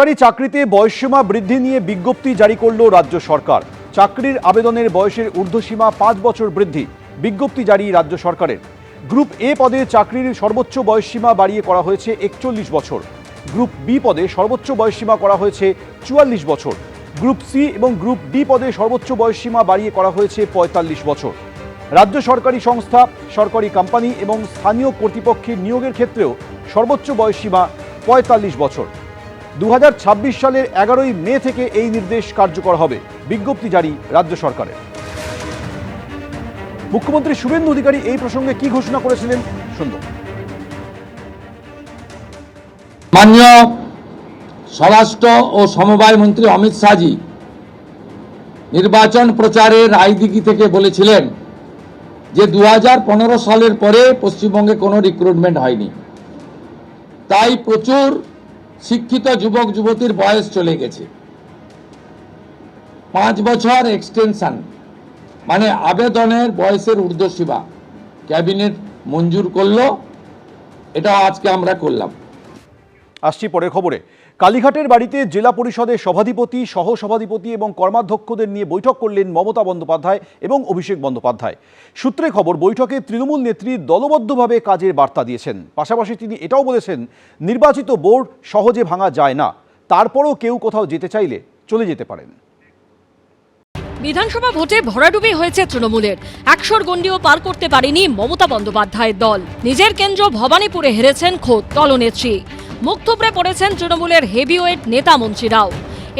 সরকারি চাকরিতে বয়সসীমা বৃদ্ধি নিয়ে বিজ্ঞপ্তি জারি করল রাজ্য সরকার। চাকরির আবেদনের বয়সের ঊর্ধ্বসীমা 5 বছর বৃদ্ধি, বিজ্ঞপ্তি জারি রাজ্য সরকারের। গ্রুপ এ পদে চাকরির সর্বোচ্চ বয়সসীমা বাড়িয়ে করা হয়েছে 41 বছর। গ্রুপ বি পদে সর্বোচ্চ বয়সসীমা করা হয়েছে 44 বছর। গ্রুপ সি এবং গ্রুপ ডি পদে সর্বোচ্চ বয়সসীমা বাড়িয়ে করা হয়েছে 45 বছর। রাজ্য সরকারি সংস্থা, সরকারি কোম্পানি এবং স্থানীয় কর্তৃপক্ষের নিয়োগের ক্ষেত্রেও সর্বোচ্চ বয়সসীমা 45 বছর। 2026 সালের 11ই মে থেকে এই নির্দেশ কার্যকর হবে, বিজ্ঞপ্তি জারি রাজ্য সরকারের। মুখ্যমন্ত্রী শুভেন্দু অধিকারী এই প্রসঙ্গে কি ঘোষণা করেছিলেন শুনুন। মাননীয় স্বরাষ্ট্র ও সমবায় মন্ত্রী অমিত শাহজি নির্বাচন প্রচারের রায়দিঘি থেকে বলেছিলেন যে 2015 সালের পরে পশ্চিমবঙ্গে কোনো রিক্রুটমেন্ট হয়নি, তাই প্রচুর শিক্ষিত যুবক যুবতীর বয়স চলে গেছে। 5 বছর এক্সটেনশন মানে আবেদনের বয়সের ঊর্ধ্বসীমা ক্যাবিনেট মঞ্জুর করলো, এটা আজকে আমরা করলাম। আসছি পরের খবরে। কালীঘাটের বাড়িতে জেলা পরিষদের সভাধিপতি, সহসভাধিপতি এবং কর্মাধ্যক্ষদের নিয়ে বৈঠক করলেন মমতা বন্দ্যোপাধ্যায় এবং অভিষেক বন্দ্যোপাধ্যায়। সূত্রে খবর, বৈঠকে তৃণমূল নেত্রী দলবদ্ধভাবে কাজের বার্তা দিয়েছেন। পাশাপাশি তিনি এটাও বলেছেন, নির্বাচিত বোর্ড সহজে ভাঙা যায় না, তারপরও কেউ কোথাও যেতে চাইলে চলে যেতে পারেন। বিধানসভা ভোটে ভরাডুবি হয়েছে তৃণমূলের। 100 গণ্ডিও পার করতে পারেনি মমতা বন্দ্যোপাধ্যায়ের দল। নিজের কেন্দ্র ভবানীপুরে হেরেছেন খোদ দলনেত্রী। মুখ থুবড়ে পড়েছেন তৃণমূলের হেভিওয়েট নেতা মন্ত্রীরাও।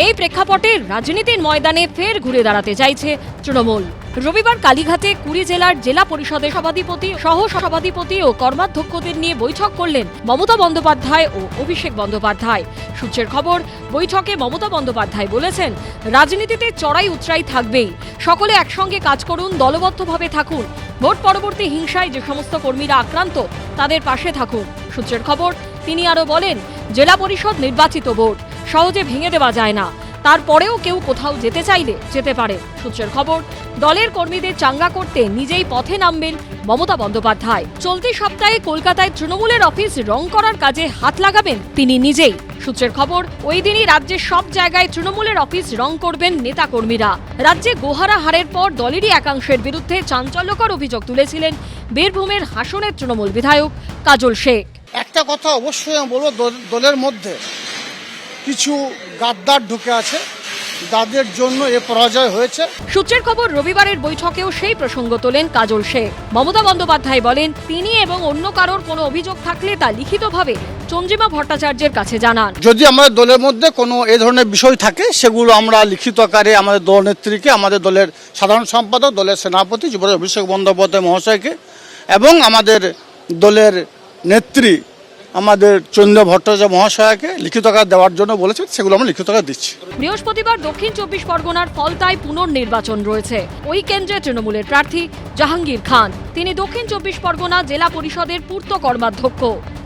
এই প্রেক্ষাপটে রাজনীতির ময়দানে ফের ঘুরে দাঁড়াতে চাইছে তৃণমূল। রবিবার কালীঘাটে 20 জেলার জেলা পরিষদের সভাধিপতি, সহসভাধিপতি ও কর্মাধ্যক্ষদের নিয়ে বৈঠক করলেন মমতা বন্দ্যোপাধ্যায় ও অভিষেক বন্দ্যোপাধ্যায়। সূত্রের খবর, বৈঠকে মমতা বন্দ্যোপাধ্যায় বলেছেন, রাজনীতিতে চড়াই উতরাই থাকবেই, সকলে একসঙ্গে কাজ করুন, দলবদ্ধভাবে থাকুন। ভোট পরবর্তী হিংসায় যে সমস্ত কর্মীরা আক্রান্ত তাদের পাশে থাকুন। সূত্রের খবর, তিনি আরো বলেন, জেলা পরিষদ নির্বাচিত বোর্ড, সহজে ভেঙে দেওয়া যায় না, তারপরেও কেউ কোথাও যেতে চাইলে যেতে পারে। সূত্রের খবর, দলের কর্মীদের চাঙ্গা করতে নিজেই পথে নামবেন মমতা বন্দ্যোপাধ্যায়। চলতি সপ্তাহে কলকাতায় তৃণমূলের অফিস রং করার কাজে হাত লাগাবেন তিনি নিজেই। সূত্রের খবর, ওই দিনই রাজ্যের সব জায়গায় তৃণমূলের অফিস রং করবেন নেতাকর্মীরা। রাজ্যে গোহারা হারের পর দলেরই একাংশের বিরুদ্ধে চাঞ্চল্যকর অভিযোগ তুলেছিলেন বীরভূমের হাসনের তৃণমূল বিধায়ক কাজল শেখ। একটা কথা অবশ্যই আমি বলবো, দলের মধ্যে কিছু গাদ্দার ঢুকে আছে, যাদের জন্য এ পরাজয় হয়েছে। সূত্রের খবর, রবিবারের বৈঠকেও সেই প্রসঙ্গ তোলেন কাজল শেখ। মমতা বন্দ্যোপাধ্যায় বলেন, তিনি এবং অন্য কারোর কোনো অভিযোগ থাকলে তা লিখিতভাবে চন্দ্রিমা ভট্টাচার্যের কাছে জানান। যদি আমাদের দলের মধ্যে কোনো এ ধরনের বিষয় থাকে, সেগুলো আমরা লিখিত আকারে আমাদের দলনেত্রীকে, আমাদের দলের সাধারণ সম্পাদক, দলের সেনাপতি যুবরাজ অভিষেক বন্দ্যোপাধ্যায় মহাশয়কে এবং আমাদের দলের নেত্রী আমাদের চন্দ্র ভট্টাচার্য মহাশয়কে লিখিত আকারে দেওয়ার জন্য বলেছে, সেগুলো আমরা লিখিত আকারে দিচ্ছি। বৃহস্পতিবার দক্ষিণ 24 পরগনার ফলতায় পুনর্নির্বাচন রয়েছে। ওই কেন্দ্রে তৃণমূলের প্রার্থী জাহাঙ্গীর খান, তিনি দক্ষিণ 24 পরগনা জেলা পরিষদের পূর্ত কর্মাধ্যক্ষ।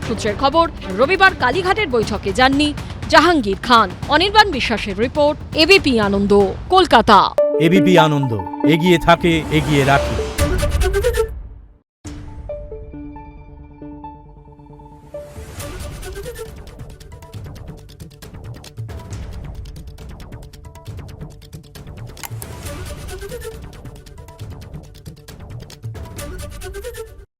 সূত্রের খবর, রবিবার কালীঘাটের বৈঠকে যাননি জাহাঙ্গীর খান। অনির্বাণ বিশ্বাসের রিপোর্ট, এবিপি আনন্দ, কলকাতা। এবিপি আনন্দ, এগিয়ে থাকে, এগিয়ে রাখে।